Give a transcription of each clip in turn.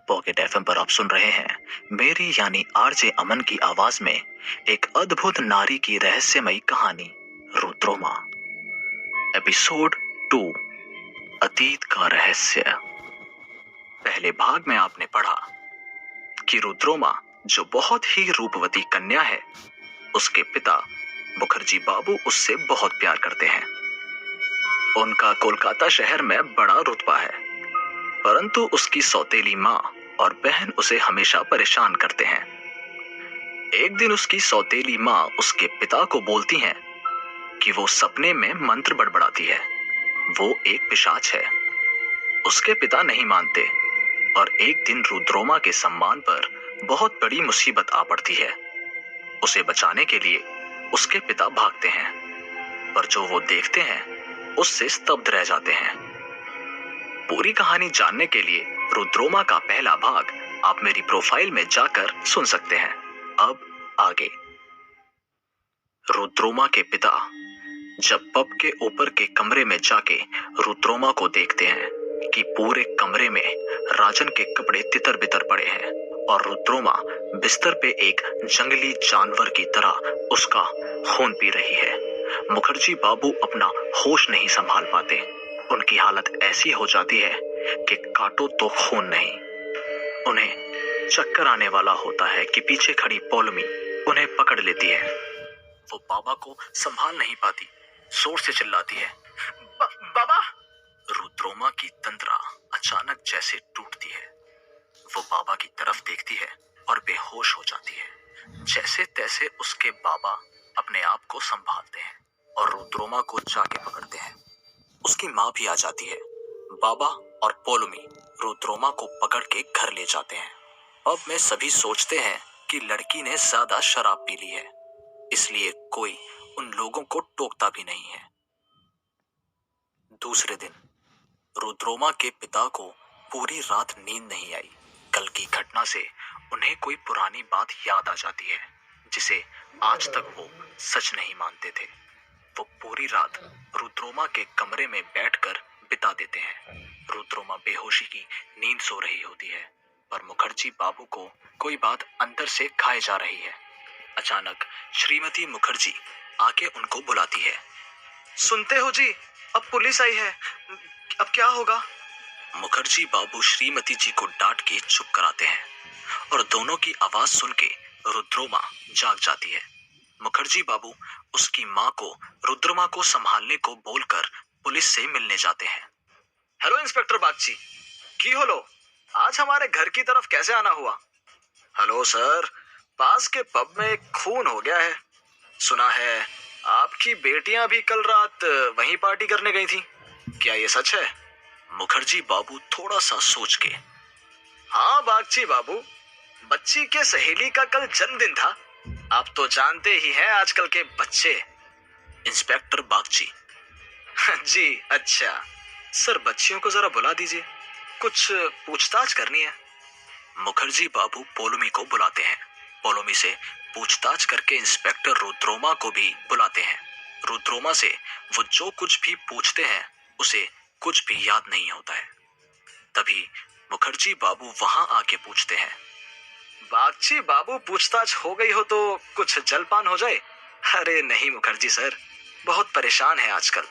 Pocket FM पर आप सुन रहे हैं मेरी यानी आरजे अमन की आवाज में एक अद्भुत नारी की रहस्यमयी कहानी रुद्रोमा। एपिसोड 2, अतीत का रहस्य। पहले भाग में आपने पढ़ा कि रुद्रोमा जो बहुत ही रूपवती कन्या है, उसके पिता मुखर्जी बाबू उससे बहुत प्यार करते हैं। उनका कोलकाता शहर में बड़ा रुतबा है, परंतु उसकी सौतेली माँ और बहन उसे हमेशा परेशान करते हैं। एक दिन उसकी सौतेली माँ उसके पिता को बोलती हैं कि वो सपने में मंत्र बड़बड़ाती है, वो एक पिशाच है। उसके पिता नहीं मानते और एक दिन रुद्रोमा के सम्मान पर बहुत बड़ी मुसीबत आ पड़ती है। उसे बचाने के लिए उसके पिता भागते हैं, पर जो वो देखते हैं उससे स्तब्ध रह जाते हैं। पूरी कहानी जानने के लिए रुद्रोमा का पहला भाग आप मेरी प्रोफाइल में जाकर सुन सकते हैं। अब आगे। रुद्रोमा के पिता जब पब के ऊपर के कमरे में जाके रुद्रोमा को देखते हैं कि पूरे कमरे में राजन के कपड़े तितर बितर पड़े हैं और रुद्रोमा बिस्तर पे एक जंगली जानवर की तरह उसका खून पी रही है, मुखर्जी बाबू अपना होश नहीं संभाल पाते। उनकी हालत ऐसी हो जाती है कि काटो तो खून नहीं। उन्हें चक्कर आने वाला होता है कि पीछे खड़ी पौलमी उन्हें पकड़ लेती है। वो बाबा को संभाल नहीं पाती, जोर से चिल्लाती है, बाबा। रुद्रोमा की तंद्रा अचानक जैसे टूटती है। वो बाबा की तरफ देखती है और बेहोश हो जाती है। जैसे तैसे उसके बाबा अपने आप को संभालते हैं और रुद्रोमा को जाके पकड़ते हैं। उसकी माँ भी आ जाती है। बाबा और पौलमी रुद्रोमा को पकड़ के घर ले जाते हैं। अब में सभी सोचते हैं कि लड़की ने ज्यादा शराब पी ली है, इसलिए कोई उन लोगों को टोकता भी नहीं है। दूसरे दिन रुद्रोमा के पिता को पूरी रात नींद नहीं आई। कल की घटना से उन्हें कोई पुरानी बात याद आ जाती है, जिसे आज तक वो सच नहीं मानते थे। वो पूरी रात रुद्रोमा के कमरे में बैठकर बिता देते हैं। रुद्रोमा बेहोशी की नींद सो रही होती है, पर मुखर्जी बाबू को कोई बात अंदर से खाए जा रही है। अचानक श्रीमती मुखर्जी आके उनको बुलाती है। सुनते हो जी, अब पुलिस आई है, अब क्या होगा? मुखर्जी बाबू श्रीमती जी को डांट के चुप कराते हैं और दोनों की आवाज सुन के रुद्रोमा जाग जाती है। मुखर्जी बाबू उसकी माँ को रुद्रोमा को संभालने को बोलकर पुलिस से मिलने जाते हैं। हेलो इंस्पेक्टर बागची, की होलो, आज हमारे घर की तरफ कैसे आना हुआ? हेलो सर, पास के पब में एक खून हो गया है। सुना है आपकी बेटियां भी कल रात वहीं पार्टी करने गई थी, क्या ये सच है? मुखर्जी बाबू थोड़ा सा सोच के, हाँ बागची बाबू, बच्ची के सहेली का कल जन्मदिन था। आप तो जानते ही हैं आजकल के बच्चे। इंस्पेक्टर बागची, जी अच्छा सर, बच्चियों को जरा बुला दीजिए, कुछ पूछताछ करनी है। मुखर्जी बाबू पौलमी को बुलाते हैं। पौलमी से पूछताछ करके इंस्पेक्टर रुद्रोमा को भी बुलाते हैं। रुद्रोमा से वो जो कुछ भी पूछते हैं उसे कुछ भी याद नहीं होता है। तभी मुखर्जी बाबू वहां आके पूछते हैं, बागची बाबू पूछताछ हो गई हो तो कुछ जलपान हो जाए? अरे नहीं मुखर्जी सर, बहुत परेशान है आजकल।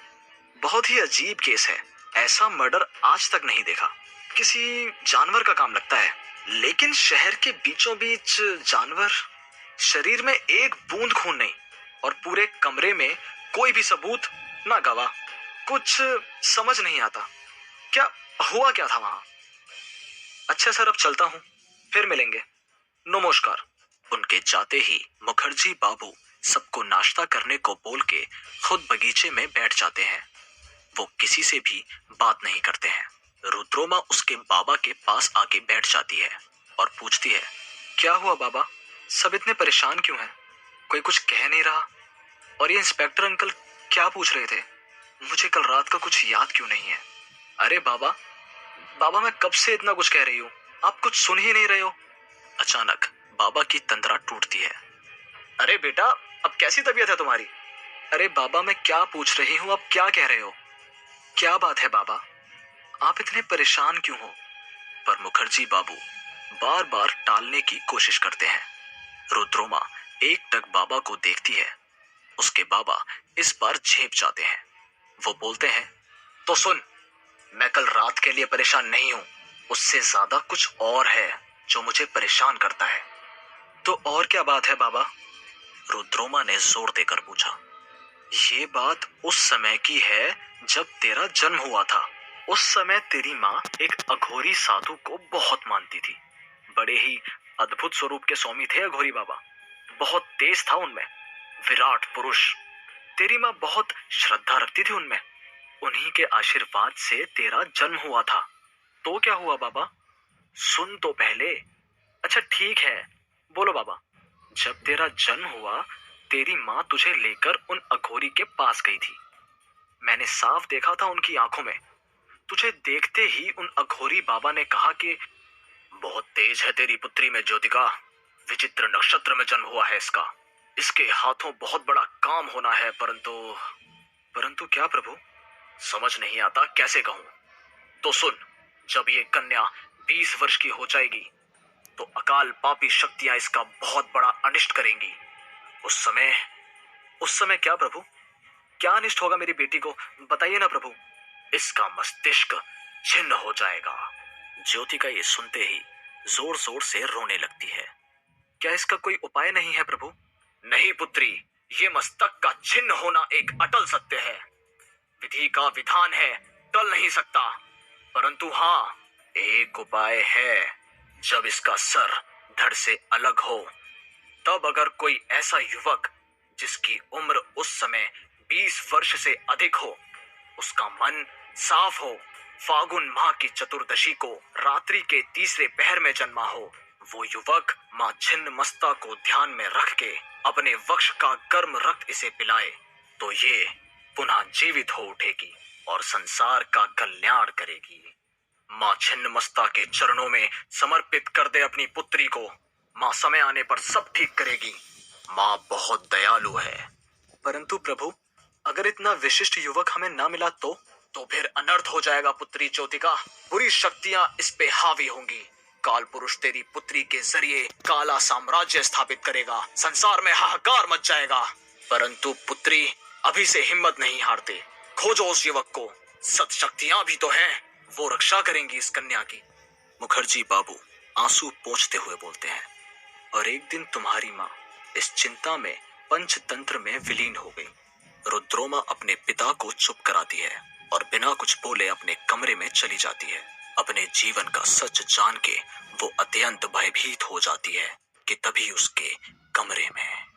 बहुत ही अजीब केस है, ऐसा मर्डर आज तक नहीं देखा। किसी जानवर का काम लगता है, लेकिन शहर के बीचों बीच जानवर, शरीर में एक बूंद खून नहीं और पूरे कमरे में कोई भी सबूत ना गवाह। कुछ समझ नहीं आता, क्या हुआ क्या था वहां? अच्छा सर, अब चलता हूँ, फिर मिलेंगे, नमस्कार। उनके जाते ही मुखर्जी बाबू सबको नाश्ता करने को बोल के खुद बगीचे में बैठ जाते हैं। वो किसी से भी बात नहीं करते हैं। रुद्रोमा उसके बाबा के पास आके बैठ जाती है और पूछती है, क्या हुआ बाबा, सब इतने परेशान क्यों हैं? कोई कुछ कह नहीं रहा, और ये इंस्पेक्टर अंकल क्या पूछ रहे थे? मुझे कल रात का कुछ याद क्यों नहीं है? अरे बाबा, बाबा मैं कब से इतना कुछ कह रही हूँ, आप कुछ सुन ही नहीं रहे हो। अचानक बाबा की तंद्रा टूटती है। अरे बेटा, अब कैसी तबीयत है तुम्हारी? अरे बाबा मैं क्या पूछ रही हूँ, अब क्या कह रहे हो? क्या बात है बाबा, आप इतने परेशान क्यों हो? पर मुखर्जी बाबू बार बार टालने की कोशिश करते हैं। रुद्रोमा एकटक बाबा को देखती है। उसके बाबा इस बार झेप जाते हैं। वो बोलते हैं, तो सुन, मैं कल रात के लिए परेशान नहीं हूं, उससे ज्यादा कुछ और है जो मुझे परेशान करता है। तो और क्या बात है बाबा? रुद्रोमा ने जोर देकर पूछा। ये बात उस समय की है जब तेरा जन्म हुआ था। उस समय तेरी माँ एक अघोरी साधु को बहुत मानती थी। बड़े ही अद्भुत स्वरूप के स्वामी थे अघोरी बाबा। बहुत तेज था उनमें, विराट पुरुष। तेरी माँ बहुत श्रद्धा रखती थी उनमें। उन्हीं के आशीर्वाद से तेरा जन्म हुआ था। तो क्या हुआ बाबा? सुन तो पहले। अच्छा ठीक है, बोलो बाबा। जब तेरा जन्म हुआ, तेरी माँ तुझे लेकर उन अघोरी के पास गई थी। मैंने साफ देखा था उनकी आंखों में। तुझे देखते ही उन अघोरी बाबा ने कहा कि बहुत तेज है तेरी पुत्री में ज्योतिका। विचित्र नक्षत्र में जन्म हुआ है इसका। इसके हाथों बहुत बड़ा काम होना है, परंतु क्या प्रभु? समझ नहीं आता कैसे कहूं। तो सुन, जब ये कन्या 20 वर्ष की हो जाएगी तो अकाल पापी शक्तियां इसका बहुत बड़ा अनिष्ट करेंगी। उस समय क्या प्रभु? क्या अनिष्ट होगा मेरी बेटी को? बताइए ना प्रभु। इसका मस्तिष्क छिन्न हो जाएगा। ज्योतिका ये सुनते ही जोर जोर से रोने लगती है। क्या इसका कोई उपाय नहीं है प्रभु? नहीं पुत्री, ये मस्तक का छिन्न होना एक अटल सत्य है। विधि का विधान है, टल नहीं सकता। परंतु हाँ, एक उपाय है। जब इसका सर धड़ से अलग हो, तब अगर कोई ऐसा युवक जिसकी उम्र उस समय 20 वर्ष से अधिक हो, उसका मन साफ हो, फागुन माह की चतुर्दशी को रात्रि के तीसरे पहर में जन्मा हो, वो युवक मां छिन्न मस्ता को ध्यान में रख के अपने वक्ष का गर्म रक्त इसे पिलाए, तो ये पुनः जीवित हो उठेगी और संसार का कल्याण करेगी। मां छिन्न मस्ता के चरणों में समर्पित कर दे अपनी पुत्री को। मां समय आने पर सब ठीक करेगी। मां बहुत दयालु है। परंतु प्रभु, अगर इतना विशिष्ट युवक हमें ना मिला तो फिर अनर्थ हो जाएगा पुत्री ज्योतिका। बुरी शक्तियां इस पे हावी होंगी। काल पुरुष तेरी पुत्री के जरिए काला साम्राज्य स्थापित करेगा। संसार में हाहाकार मच जाएगा। परंतु पुत्री, अभी से हिम्मत नहीं हारते। खोजो उस युवक को। सत शक्तियां भी तो हैं, वो रक्षा करेंगी इस कन्या की। मुखर्जी बाबू आंसू पोंछते हुए बोलते हैं, और एक दिन तुम्हारी माँ इस चिंता में पंचतंत्र में विलीन हो गई। रुद्रोमा अपने पिता को चुप कराती है और बिना कुछ बोले अपने कमरे में चली जाती है। अपने जीवन का सच जान के वो अत्यंत भयभीत हो जाती है कि तभी उसके कमरे में